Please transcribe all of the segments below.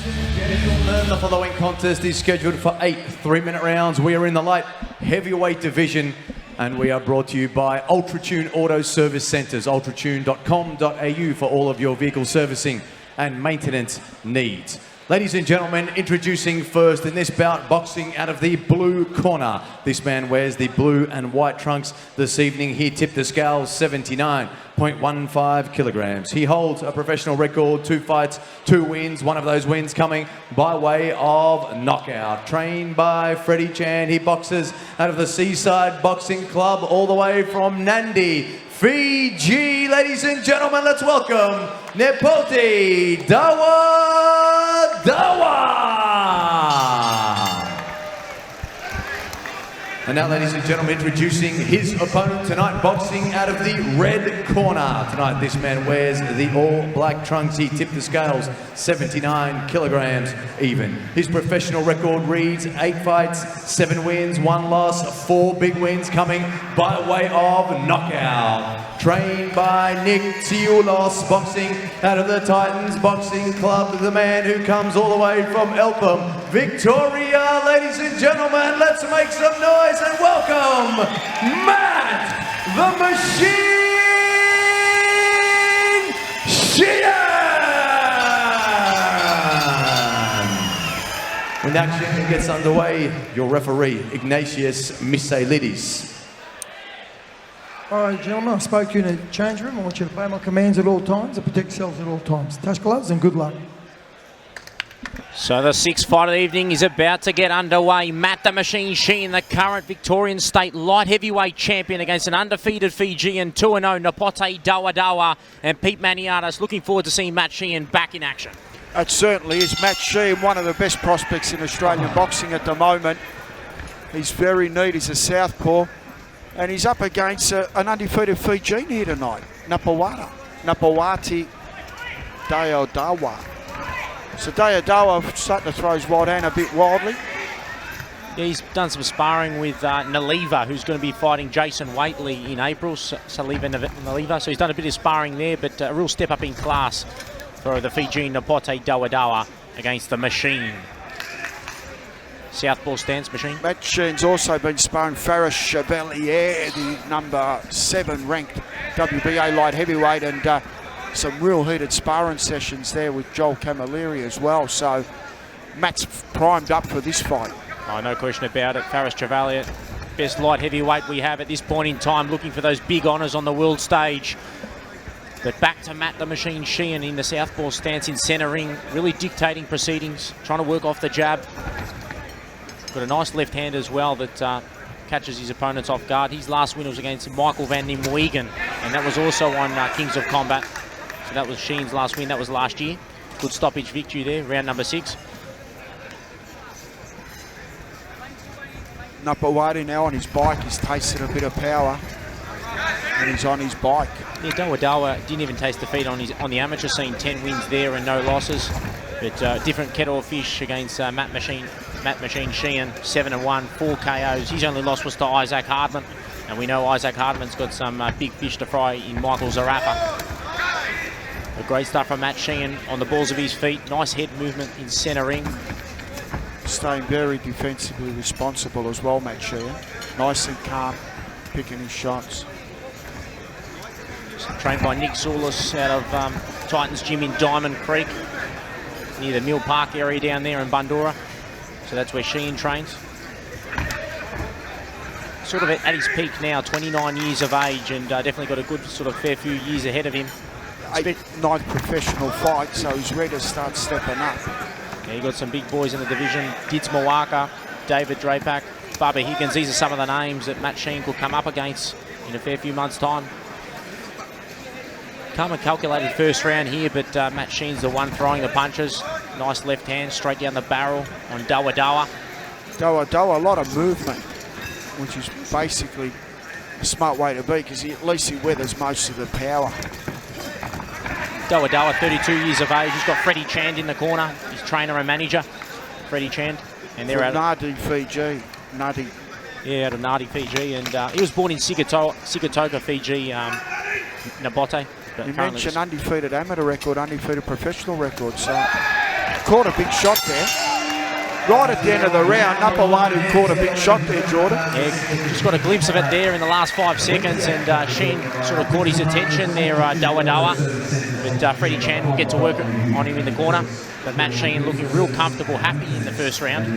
Gentlemen, the following contest is scheduled for 8 3-minute rounds. We are in the light heavyweight division and we are brought to you by Ultratune Auto Service Centres, ultratune.com.au for all of your vehicle servicing and maintenance needs. Ladies and gentlemen, introducing first in this bout, boxing out of the blue corner. This man wears the blue and white trunks this evening. He tipped the scales 79.15 kilograms. He holds a professional record, 2 fights, 2 wins. One of those wins coming by way of knockout. Trained by Freddie Chan, he boxes out of the Seaside Boxing Club all the way from Nandi, Fiji. Ladies and gentlemen, let's welcome Nepote Dawadawa. And now, ladies and gentlemen, introducing his opponent tonight, boxing out of the red corner. Tonight, this man wears the all-black trunks. He tipped the scales 79 kilograms even. His professional record reads 8 fights, 7 wins, 1 loss, 4 big wins coming by way of knockout. Trained by Nick Tiulos, boxing out of the Titans Boxing Club, the man who comes all the way from Eltham, Victoria. Ladies and gentlemen, let's make some noise and welcome Matt the Machine Sheehan. When the action gets underway, your referee, Ignatius Misailidis. All right, gentlemen, I spoke to you in the change room. I want you to obey my commands at all times and protect yourselves at all times. Touch gloves and good luck. So the 6th fight of the evening is about to get underway. Matt the Machine Sheehan, the current Victorian State light heavyweight champion, against an undefeated Fijian 2-0 Nepote Dawadawa, and Pete Maniatis. Looking forward to seeing Matt Sheehan back in action. It certainly is. Matt Sheehan, one of the best prospects in Australian boxing at the moment. He's very neat. He's a southpaw. And he's up against an undefeated Fijian here tonight, Nepote Dawadawa. So Dawadawa starting to throw his right hand a bit wildly. Yeah, he's done some sparring with Naliva, who's going to be fighting Jason Waitley in April, Naliva. So he's done a bit of sparring there, but a real step up in class for the Fijian Nepote Dawadawa against the Machine. Southpaw stance, Machine. Matt Sheehan's also been sparring Faris Chevalier, the number 7 ranked WBA light heavyweight, and some real heated sparring sessions there with Joel Camilleri as well. So Matt's primed up for this fight. Oh, no question about it. Faris Chevalier, best light heavyweight we have at this point in time, looking for those big honours on the world stage. But back to Matt the Machine Sheehan in the southpaw stance in centre ring, really dictating proceedings, trying to work off the jab. Got a nice left hand as well that catches his opponents off guard. His last win was against Michael van den Muigen, and that was also on Kings of Combat. So that was Sheehan's last win. That was last year. Good stoppage victory there, round number 6. Nepote now on his bike. He's tasted a bit of power, and he's on his bike. Yeah, Dawadawa didn't even taste defeat on the amateur scene. 10 wins there and no losses. But different kettle of fish against Matt Machine Sheehan, 7-1, 4 KOs. His only loss was to Isaac Hardman, and we know Isaac Hardman's got some big fish to fry in Michael Zarapa. A great start from Matt Sheehan on the balls of his feet. Nice head movement in centre ring. Staying very defensively responsible as well, Matt Sheehan. Nice and calm, picking his shots. Trained by Nick Soulis out of Titans Gym in Diamond Creek, near the Mill Park area down there in Bundoora. So that's where Sheehan trains. Sort of at his peak now, 29 years of age, and definitely got a good sort of fair few years ahead of him. 9th professional fight, so he's ready to start stepping up. Yeah, you got some big boys in the division. Dids Mawaka, David Drapak, Bubba Higgins. These are some of the names that Matt Sheehan could come up against in a fair few months' time. Come a calculated first round here, but Matt Sheehan's the one throwing the punches. Nice left hand straight down the barrel on Dawadawa. Dawadawa, a lot of movement, which is basically a smart way to be, because at least he weathers most of the power. Dawadawa, 32 years of age. He's got Freddie Chand in the corner, his trainer and manager, Freddie Chand. And they're out Nadi, Fiji. Nadi. Yeah, out of Nadi, Fiji. And he was born in Sigatoka, Fiji, Nepote. You mentioned undefeated amateur record, undefeated professional record, so caught a big shot there. Right at the end of the round, number one who caught a big shot there, Jordan. Yeah, just got a glimpse of it there in the last 5 seconds, and Sheehan sort of caught his attention there, Dawadawa. But Freddie Chan will get to work on him in the corner. But Matt Sheehan looking real comfortable, happy in the first round.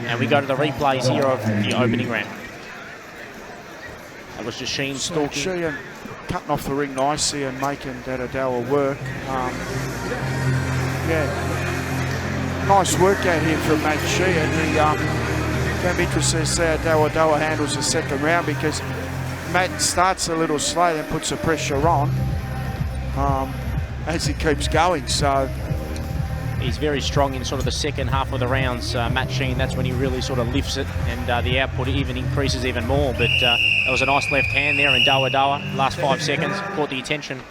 And we go to the replays here of the opening round. That was just Sheehan stalking. Sheehan cutting off the ring nicely and making Dawadawa work. Yeah. Nice work out here from Matt Sheehan. He can be interested to see how Dawadawa handles the second round, because Matt starts a little slow, then puts the pressure on as he keeps going. So he's very strong in sort of the second half of the rounds. Matt Sheehan, that's when he really sort of lifts it, and the output even increases even more. But that was a nice left hand there in Dawadawa. Last 5 seconds caught the attention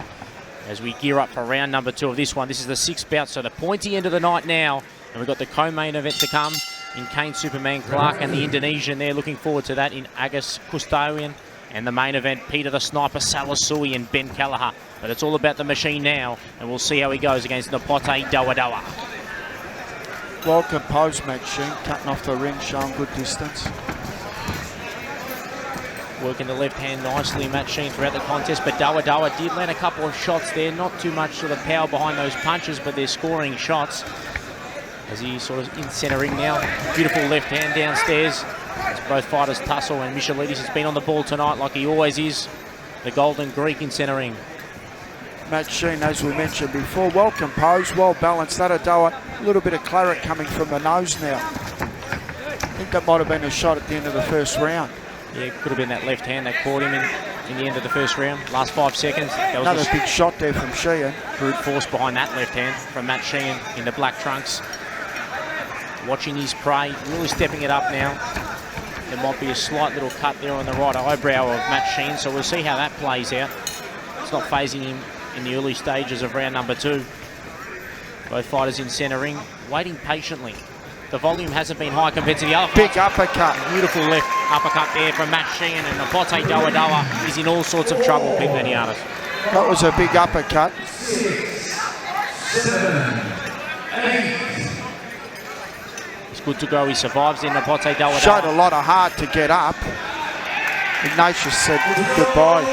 as we gear up for round number 2 of this one. This is the 6th bout, so the pointy end of the night now. And we've got the co-main event to come in Kane Superman Clark and the Indonesian there. Looking forward to that in Agus Kustawian. And the main event, Peter the Sniper Salasui and Ben Kelleher. But it's all about the machine now, and we'll see how he goes against Nepote Dawadawa. Well composed, Matt Sheehan, cutting off the ring, showing good distance. Working the left hand nicely, Matt Sheehan, throughout the contest. But Dawadawa did land a couple of shots there. Not too much sort of power behind those punches, but they're scoring shots. As he sort of in centre ring now. Beautiful left hand downstairs. As both fighters tussle, and Michailidis has been on the ball tonight like he always is. The Golden Greek in centre ring. Matt Sheehan, as we mentioned before, well composed, well balanced. Dawadawa, a little bit of claret coming from the nose now. I think that might have been a shot at the end of the first round. Yeah, it could have been that left hand that caught him in the end of the first round. Last 5 seconds. That was another big shot there from Sheehan. Brute force behind that left hand from Matt Sheehan in the black trunks. Watching his prey, really stepping it up now. There might be a slight little cut there on the right eyebrow of Matt Sheehan, so we'll see how that plays out. It's not phasing him in the early stages of round number 2. Both fighters in centre ring, waiting patiently. The volume hasn't been high compared to the other fights. Big uppercut. Beautiful left uppercut there from Matt Sheehan, and Nepote Dawadawa is in all sorts of trouble, Pete Mediatis. That was a big uppercut. 6, 7, 8. Good to go, he survives in Nepote Dawadawa. Showed a lot of heart to get up. Ignatius said goodbye.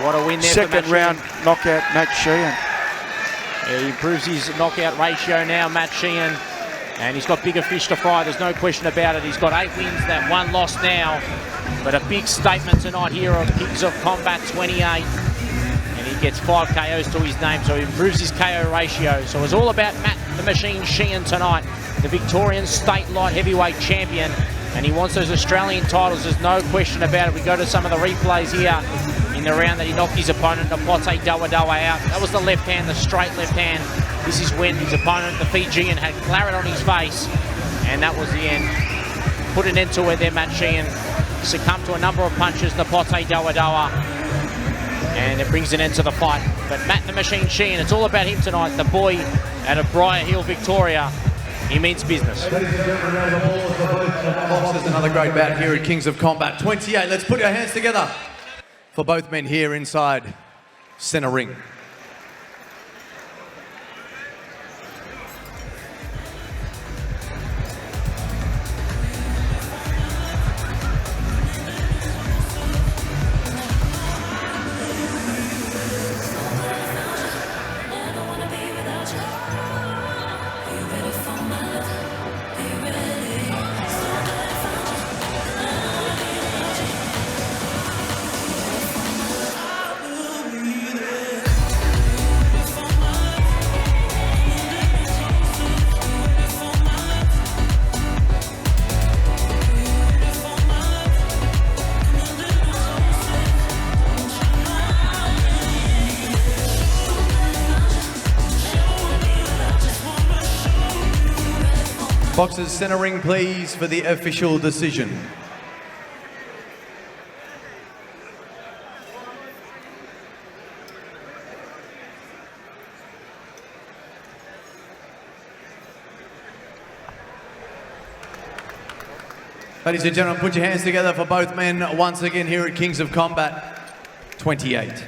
What a win there. Second round knockout, Matt Sheehan. Yeah, he improves his knockout ratio now, Matt Sheehan. And he's got bigger fish to fry, there's no question about it. He's got 8 wins, that 1 loss now. But a big statement tonight here of Kings of Combat 28. Gets 5 KOs to his name, so he improves his KO ratio. So it's all about Matt the Machine Sheehan tonight, the Victorian State Light Heavyweight Champion, and he wants those Australian titles, there's no question about it. We go to some of the replays here in the round that he knocked his opponent, Nepote Dawadawa, out. That was the left hand, the straight left hand. This is when his opponent, the Fijian, had claret on his face, and that was the end. Put an end to it there, Matt Sheehan. Succumbed to a number of punches, Nepote Dawadawa. And it brings an end to the fight. But Matt the Machine Sheehan, it's all about him tonight. The boy out of Briar Hill, Victoria. He means business. Another great bout here at Kings of Combat 28. Let's put our hands together for both men here inside centre ring. Boxers, centre ring, please, for the official decision. Ladies and gentlemen, put your hands together for both men once again here at Kings of Combat 28.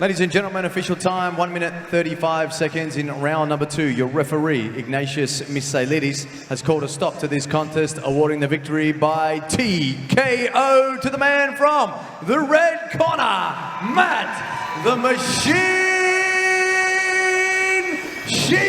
Ladies and gentlemen, official time, 1 minute 35 seconds in round number 2. Your referee, Ignatius Misailidis, has called a stop to this contest, awarding the victory by TKO to the man from the red corner, Matt the Machine Sheehan.